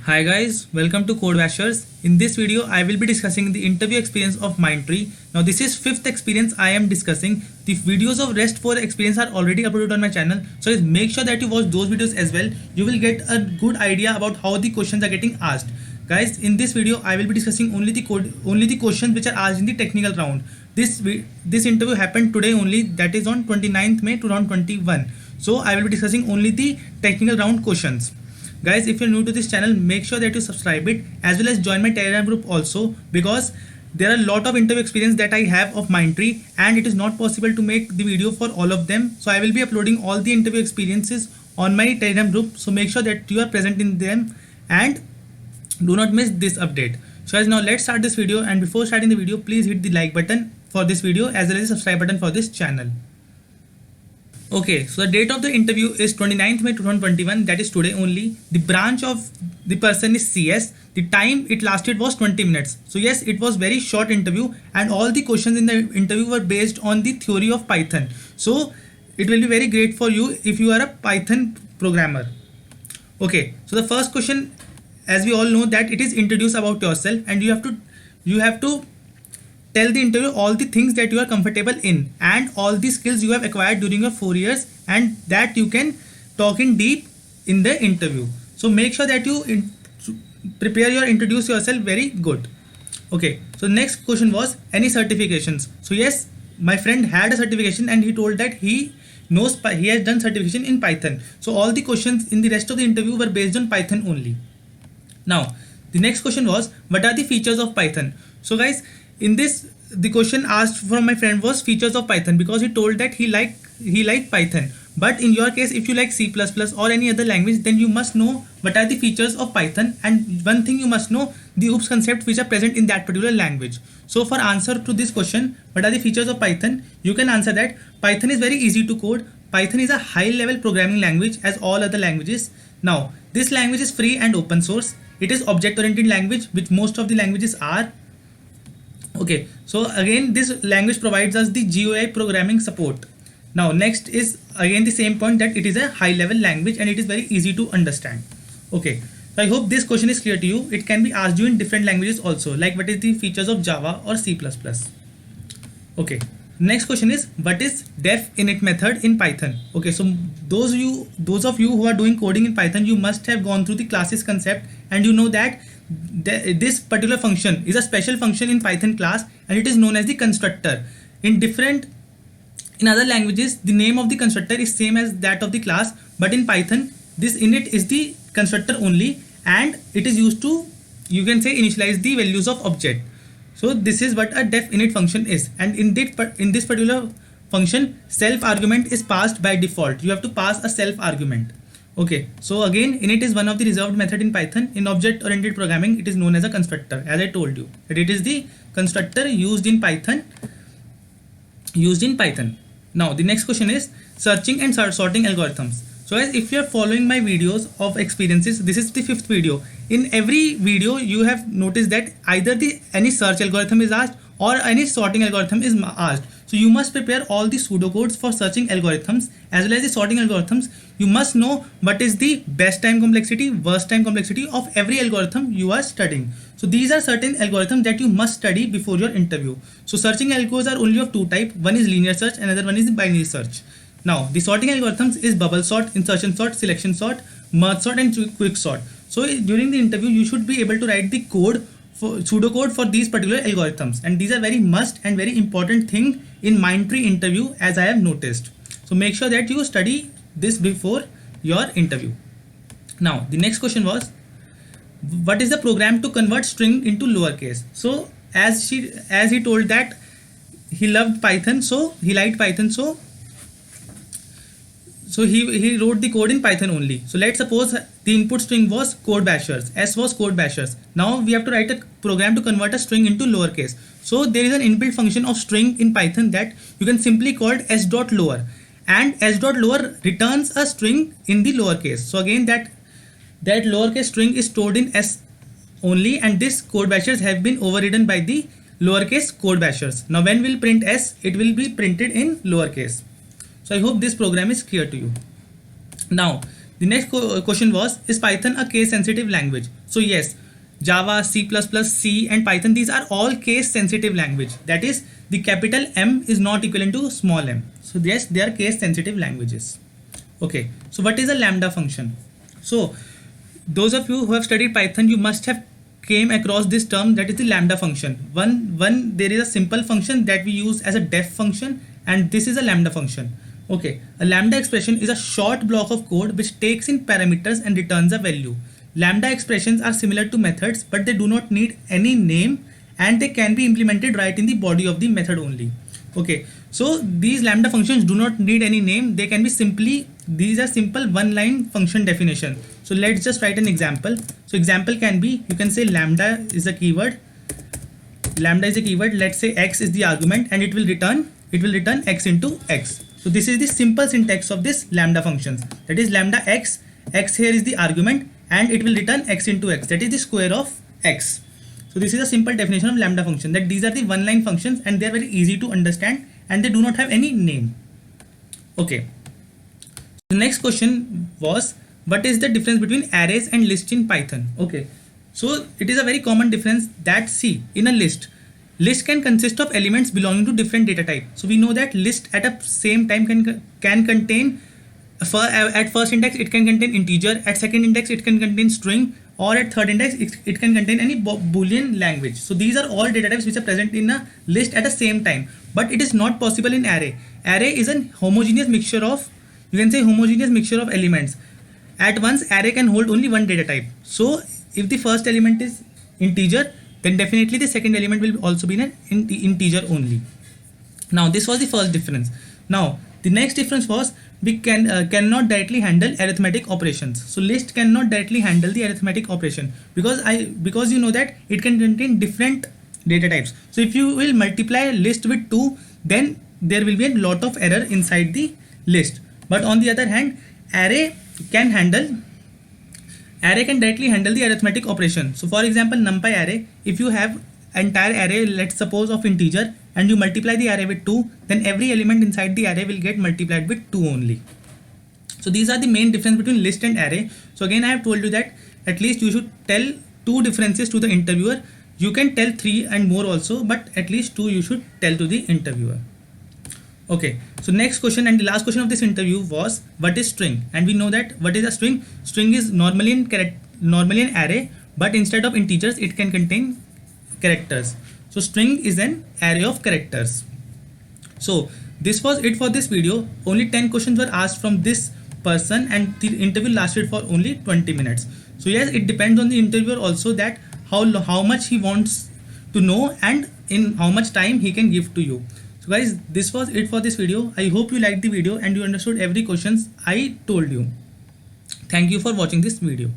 Hi guys, welcome to Code Bashers. In this video, I will be discussing the interview experience of Mindtree. Now this is fifth experience I am discussing. The videos of rest 4 experience are already uploaded on my channel. So make sure that you watch those videos as well. You will get a good idea about how the questions are getting asked. Guys, in this video, I will be discussing only the questions which are asked in the technical round. This interview happened today only, that is on 29th May 2021. So I will be discussing only the technical round questions. Guys, if you're new to this channel, make sure that you subscribe it as well as join my Telegram group also, because there are a lot of interview experience that I have of Mindtree and it is not possible to make the video for all of them. So I will be uploading all the interview experiences on my Telegram group. So make sure that you are present in them and do not miss this update. So guys, now let's start this video, and before starting the video, please hit the like button for this video as well as the subscribe button for this channel. Okay, so the date of the interview is 29th May 2021, that is today only. The branch of the person is CS. The time it lasted was 20 minutes. So yes, it was very short interview and all the questions in the interview were based on the theory of Python. So it will be very great for you if you are a Python programmer. Okay, so the first question, as we all know, that it is introduce about yourself, and you have to tell the interviewer all the things that you are comfortable in and all the skills you have acquired during your 4 years and that you can talk in deep in the interview. So make sure that you prepare your introduce yourself very good. Okay, so next question was any certifications. So yes, my friend had a certification and he told that he has done certification in Python. So all the questions in the rest of the interview were based on Python only. Now the next question was, what are the features of Python? So guys, in this, the question asked from my friend was features of Python, because he told that he liked Python. But in your case, if you like C++ or any other language, then you must know what are the features of Python, and one thing you must know, the OOPS concepts which are present in that particular language. So for answer to this question, what are the features of Python, you can answer that Python is very easy to code. Python is a high level programming language as all other languages. Now this language is free and open source. It is object oriented language, which most of the languages are. Okay, so again this language provides us the GUI programming support. Now next is again the same point, that it is a high level language and it is very easy to understand. Okay, so I hope this question is clear to you. It can be asked you in different languages also, like what is the features of Java or C++. Okay, next question is, what is def init method in Python? Okay, so those of you who are doing coding in Python, you must have gone through the classes concept, and you know that this particular function is a special function in Python class and it is known as the constructor. In other languages, the name of the constructor is same as that of the class, but in Python this init is the constructor only, and it is used to, you can say, initialize the values of object. So this is what a def init function is, and in this particular function, self argument is passed by default. You have to pass a self argument. Okay, so again, init is one of the reserved method in Python. In object oriented programming, it is known as a constructor, as I told you that it is the constructor used in Python. Now the next question is searching and sorting algorithms. So guys, if you are following my videos of experiences, this is the 5th video. In every video you have noticed that either any search algorithm is asked or any sorting algorithm is asked. So you must prepare all the pseudocodes for searching algorithms as well as the sorting algorithms. You must know what is the best time complexity, worst time complexity of every algorithm you are studying. So these are certain algorithms that you must study before your interview. So searching algos are only of two types. One is linear search, another one is binary search. Now the sorting algorithms is bubble sort, insertion sort, selection sort, merge sort and quick sort. So during the interview you should be able to write the code for pseudocode for these particular algorithms, and these are very must and very important thing in Mindtree interview, as I have noticed. So make sure that you study this before your interview. Now the next question was, what is the program to convert string into lowercase? So as he told that he loved Python, so he liked Python, so he wrote the code in Python only. So let's suppose the input string was code bashers, S was code bashers. Now we have to write a program to convert a string into lowercase. So there is an inbuilt function of string in Python that you can simply call s.lower, and s.lower returns a string in the lowercase. So again that lowercase string is stored in S only, and this code bashers have been overridden by the lowercase code bashers. Now when we'll print S, it will be printed in lowercase. So I hope this program is clear to you. Now The next question was, is Python a case sensitive language? So yes, Java, C++, C and Python, these are all case sensitive language. That is, the capital M is not equivalent to small m. So yes, they are case sensitive languages. Okay, so what is a lambda function? So those of you who have studied Python, you must have came across this term, that is the lambda function. One there is a simple function that we use as a def function, and this is a lambda function. Okay, a lambda expression is a short block of code which takes in parameters and returns a value. Lambda expressions are similar to methods, but they do not need any name and they can be implemented right in the body of the method only. Okay, so these lambda functions do not need any name. They can be simply, these are simple one line function definition. So let's just write an example. So example can be, you can say lambda is a keyword. Lambda is a keyword. Let's say x is the argument and it will return x into x. So this is the simple syntax of this lambda functions. That is lambda x here is the argument and it will return x into x. That is the square of x. So this is a simple definition of lambda function, that these are the one line functions and they are very easy to understand and they do not have any name. Okay. The next question was, what is the difference between arrays and lists in Python? Okay. So it is a very common difference that, see, in a list can consist of elements belonging to different data type. So we know that list at a same time can contain, at first index it can contain integer, at second index it can contain string, or at third index it can contain any boolean language. So these are all data types which are present in a list at the same time, but it is not possible in array. Array is a homogeneous mixture of, you can say homogeneous mixture of elements. At once array can hold only one data type. So if the first element is integer, then definitely the second element will also be an integer only. Now this was the first difference. Now the next difference was, we cannot directly handle arithmetic operations. So list cannot directly handle the arithmetic operation because you know that it can contain different data types. So if you will multiply list with 2, then there will be a lot of error inside the list. But on the other hand, array can directly handle the arithmetic operation. So for example, numpy array, if you have entire array, let's suppose of integer, and you multiply the array with 2, then every element inside the array will get multiplied with 2 only. So these are the main difference between list and array. So again, I have told you that at least you should tell 2 differences to the interviewer. You can tell 3 and more also, but at least 2 you should tell to the interviewer. Okay, so next question and the last question of this interview was, what is string? And we know that what is a string? String is normally an array, but instead of integers it can contain characters. So string is an array of characters. So this was it for this video. Only 10 questions were asked from this person and the interview lasted for only 20 minutes. So yes, it depends on the interviewer also, that how much he wants to know and in how much time he can give to you. So guys, this was it for this video. I hope you liked the video and you understood every questions I told you. Thank you for watching this video.